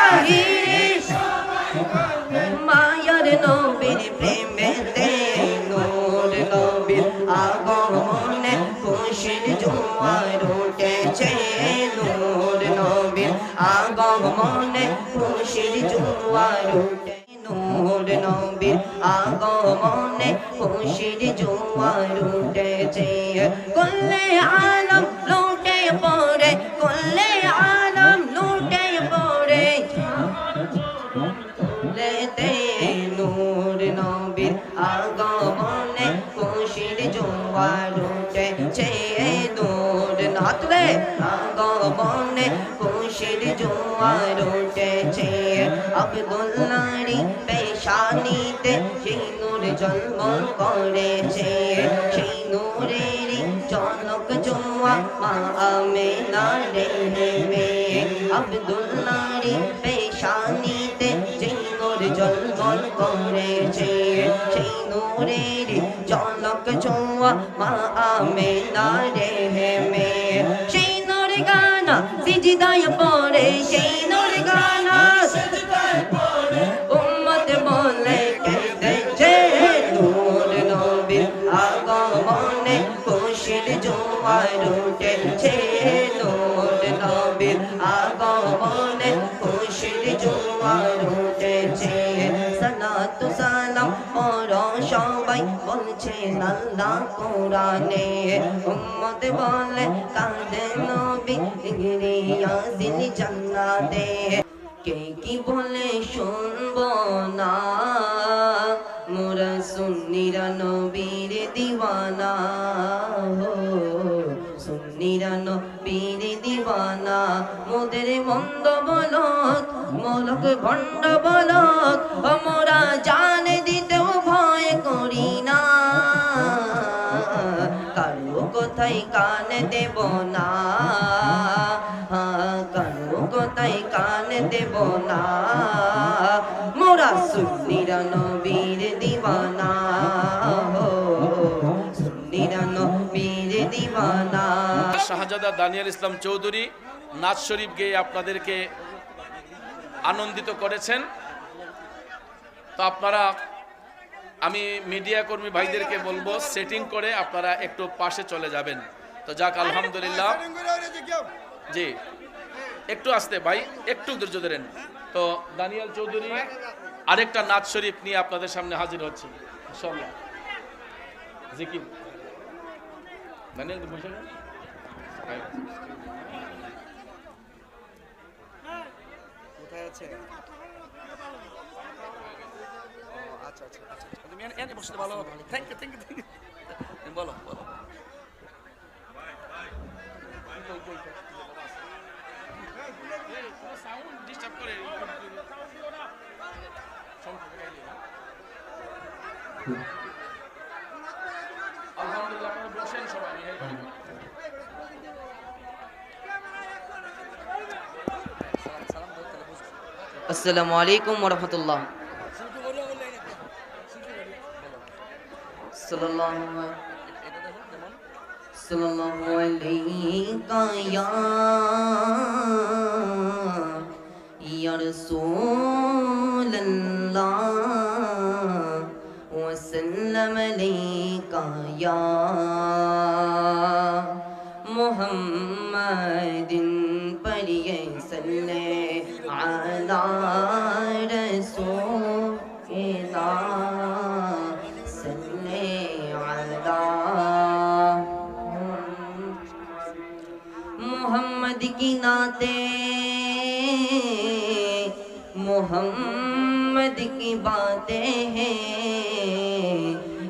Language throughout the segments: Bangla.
বাহিরে মায়ার নবীর প্রেমেতে নূর নবীর আগমনে খুশির জোয়ার উঠেছে নূর নবীর আগমনে খুশির জোয়ার উঠেছে নূর নবীর আগমনে খুশির জোয়ার উঠেছে কুল্লে আলম লুটে পড়ে কুল্লে আলম লুটে পড়ে লেতে নূর নবীর আগমনে খুশির জোয়ার উঠেছে নূর নাতলে আগমনে খুশির জোয়ার উঠেছে আব্দুল্লাহরি পেশানিতে সেই নূর জলমল করেছে সেই নূরেরই চলক জোয়া মা আমেনার রেহেমে আব্দুল্লাহরি পেশানিতে সেই নূর জলমল করেছে সেই নূরেরই চলক জোয়া মা আমেনার রেহেমে সেই নূর গানা সিজদায় পড়ে সেই নূর গানা সিজদায় পড়ে উম্মত বলে কেঁদেছে নূর নবীর আগমনে খুশির জোয়ার উঠেছে নূর নবীর আগমনে খুশির জোয়ার উঠেছে সালাতু সালাম পড়ো সবাই বলছেন আল্লাহ কোরআনে উম্মত বলে কাঁদে নবী ডিগ্রি আসিল জান্নাতে কে কি বলে শুনবো না মোরা সুন্নিরা নবীর দিওয়ানা হো সুন্নিরা নবীর দিওয়ানা মোদের মন্দ বলত মোলক ভণ্ড বলত মোরা জান দিতেও ভয় করি না কারো কোথায় কান দেব না কারো কোথায় কান দেব না মোরা সুন্নিরা নবীর দিওয়ানা সুন্নিরা নবীর দিওয়ানা। শাহজাদা দানিয়াল ইসলাম চৌধুরী নাচ শরীফ গেয়ে আপনাদেরকে আনন্দিত করেছেন। তো আপনারা আমি মিডিয়া কর্মী ভাইদেরকে বলবো সেটিং করে আপনারা একটু পাশে চলে যাবেন। তো যাক আলহামদুলিল্লাহ জি একটু আসতে ভাই একটু ধৈর্য ধরেন। তো দানিয়াল চৌধুরী আরেকটা নাচ শরীফ নিয়ে আপনাদের সামনে হাজির হচ্ছে ইনশাআল্লাহ। জিকির দানিয়াল বসে গেল কোথায় আছে? আচ্ছা আচ্ছা আচ্ছা তুমি এনে বসতে ভালো হবে। থ্যাংক ইউ থ্যাংক ইউ বলো বলো সাউন্ড ডিস্টার্ব করে আলহামদুলিল্লাহ আপনারা বসেন সবাই। আসসালামু আলাইকুম ওয়া রাহমাতুল্লাহ। সাল্লাল্লাহু আলাইকা ইয়া রাসূলুল্লাহ ওয়া সাল্লাম আলাইকা ইয়া মুহাম্মাদিন পড়িয়ে সাল্লে আলা রাসূলিল্লাহ সাল্লে আলা मोहम्मद की नाते मोहम्मद की बातें हैं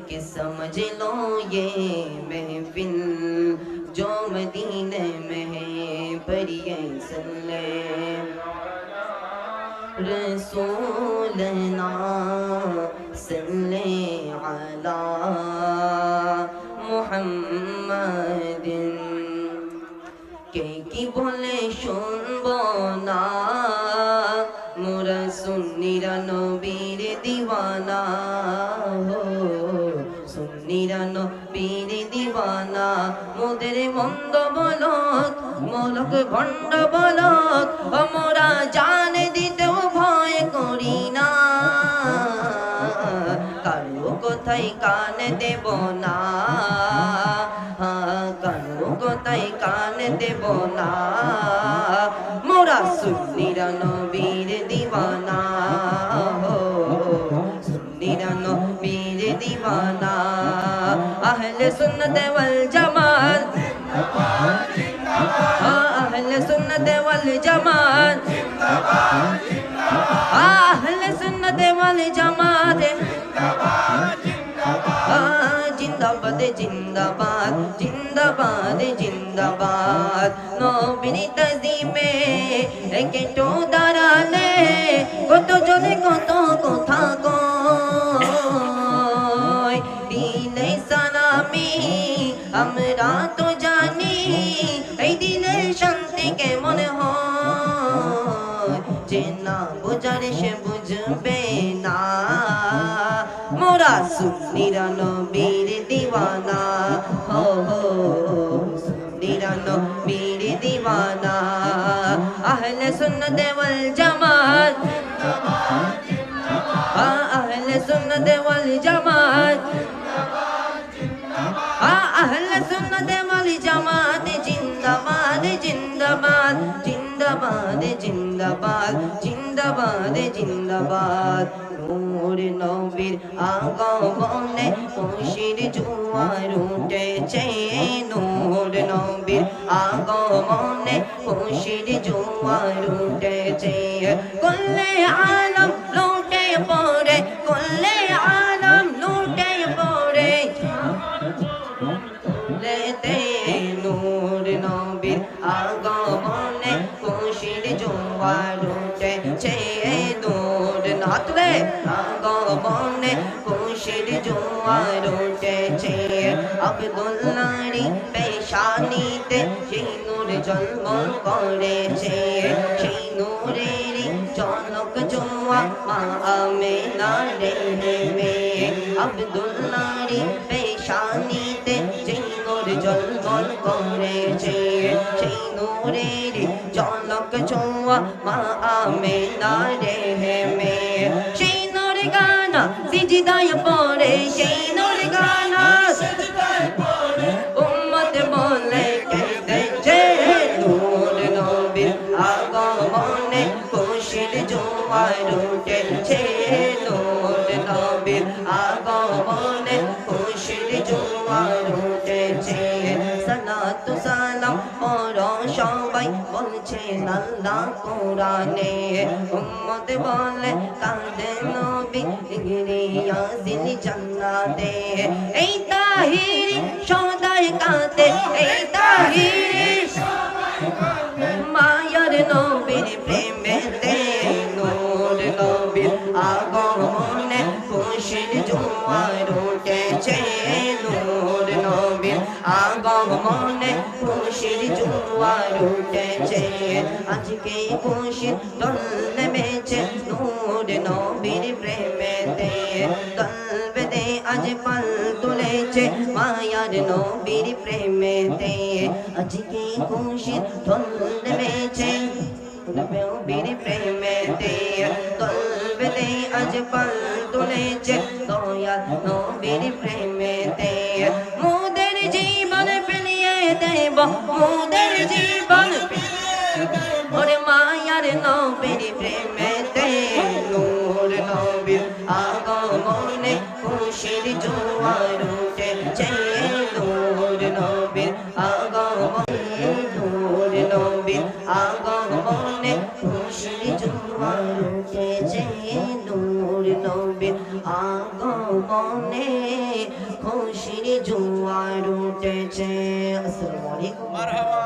कि समझ लो ये महफिल जो मदीने में है परिये सल्ले रसूलना सल्ले अला मुहम्मदिन কে কি বলে শুনবো না মোরা সুন্নিরা নবীর দিওয়ানা হো সুন্নিরা নবীর দিওয়ানা মোদের মন্দ বলত মোলক ভণ্ড বলত মোরা জান দিতেও কথাই কান দেব না, কারো কথাই কান দেব না, মোরা সুন্নিরা নবীর দিওয়ানা, সুন্নিরা নবীর দিওয়ানা। আহলে সুন্নাত ওয়াল জামাত, আহলে সুন্নাত ওয়াল জামাত, আহলে সুন্নাত ওয়াল জামাত, জিন্দাবাদ জিন্দাবাদ জিন্দাবাদ জিন্দাবাদ। নবীর তাজিমে একটু দাঁড়ালে কত জনে কত কথা কয়, দিলে সালামি আমরা তো জানি, এই দিলে শান্তি কেমন হয়, যে না বোঝার সে বুঝবে না, মোরা সুন্নিরা নবীর দিওয়ানা, হো হো সুন্নিরা নবীর দিওয়ানা। আহলে সুন্নাত ওয়াল জামাত, আহলে সুন্নাত ওয়াল জামাত, আহলে সুন্নাত ওয়াল জামাত, জিন্দাবাদ জিন্দাবাদ জিন্দাবাদ জিন্দাবাদ জিন্দাবাদ জিন্দাবাদ। নূর নবীর আগমনে খুশির জোয়ার উঠেছে, নূর নবীর আগমনে খুশির জোয়ার উঠেছে, কুল্লে আলম লুটে পড়ে, কুল্লে আলম লুটে পড়ে, লেতে নূর নবীর আগমনে খুশির জোয়ার উঠেছে, নূর নাতরে আগমনে খুশির জোয়ার উঠেছে, আব্দুল্লাহরি পেশানিতে সেই নূর ঝলমল করেছে, সেই নূরেরই চলক জোয়া মা আমেনার নেমে, আব্দুল্লাহরি পেশানিতে সেই নূর ঝলমল করেছে, সেই নূরের চলক জোয়া মা আমেনার নেমে, সেই নূর গানা সিজদায় পড়ে, সেই নূর গানা সিজদায় পড়ে, উম্মত বলে কেঁদেছে, নূর নবীর আগমনে খুশির জোয়ার উঠেছে, নূর নবীর আগমনে খুশির জোয়ার উঠেছে, সালাতু সালাম পড়ো সবাই বলছেন আল্লাহ কোরআনে, উম্মত বলে কাঁদে নবী গিরে ইয়াসিন জান্নাতে, এই তাহিরি সদাই কাঁদে, এই তাহিরি সদাই কাঁদে, মায়ার নবীর প্রেমেতে, নূর নবীর আগমনে খুশির জোয়ার উঠেছে, নূর নবীর আগমনে খুশির জোয়ার উঠেছে, আজকে খুশির দোল নেমেছে নূর নবীর প্রেমেতে, দোল বেঁধে আজ পাল তুলেছে মায়ার নবীর প্রেমেতে, আজকে খুশির দোল নেমেছে নবীর প্রেমেতে, দোল বেঁধে আজ পাল তুলেছে দয়াল নবীর প্রেমেতে, মোদের জীবন পেলিয়ে দেব, মোদের জীবন ওরে মায়ার নবীর প্রেমেতে, নূর নবীর আগমনে খুশির জোয়ার উঠেছে, নূর নবীর আগমনে, নূর নবীর আগমনে খুশির জোয়ার উঠেছে, নূর নবীর আগমনে খুশির জোয়ার উঠেছে। আসসালামু আলাইকুম। মারহাবা।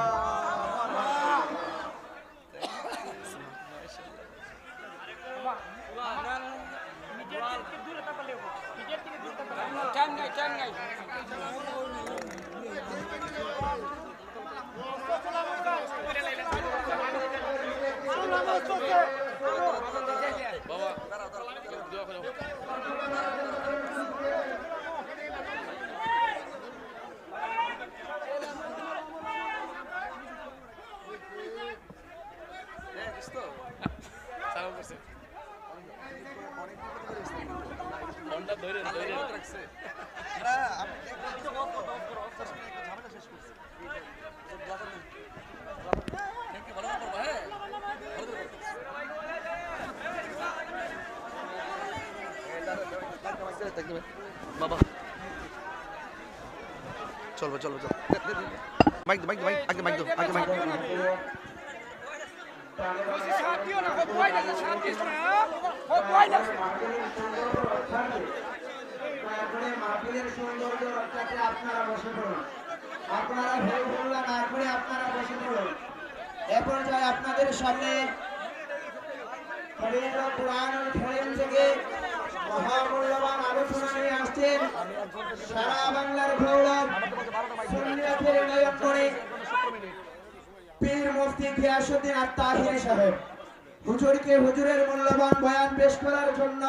বাবা চলবে চলবে চল মাইক দো মাইক দো মাইক আগে মাইক দো আগে মাইক মাহফিলের সৌন্দর্য রক্ষাতে আপনারা বসে পড়ুন। আপনারা ভুল ভুল্লা না করে আপনারা বসে পড়ুন। এ পর্যায়ে আপনাদের সামনে খলিলুর কুরআনুল কারীম থেকে মহামূল্যবান আলোচনা নিয়ে আসছেন সারা বাংলার গৌরব সুন্নিয়তের নয়ন করে পীর মুফতি গিয়াসউদ্দিন আত-তাহিরি সাহেব হুজুরকে হুজুরের মূল্যবান বয়ান পেশ করার জন্য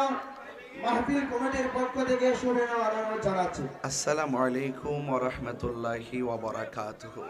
মাহফিল কমিটির পক্ষ থেকে শুভেচ্ছা অনুরোধ জানাচ্ছি। আসসালামু আলাইকুম ওয়া রাহমাতুল্লাহি ওয়া বারাকাতুহু।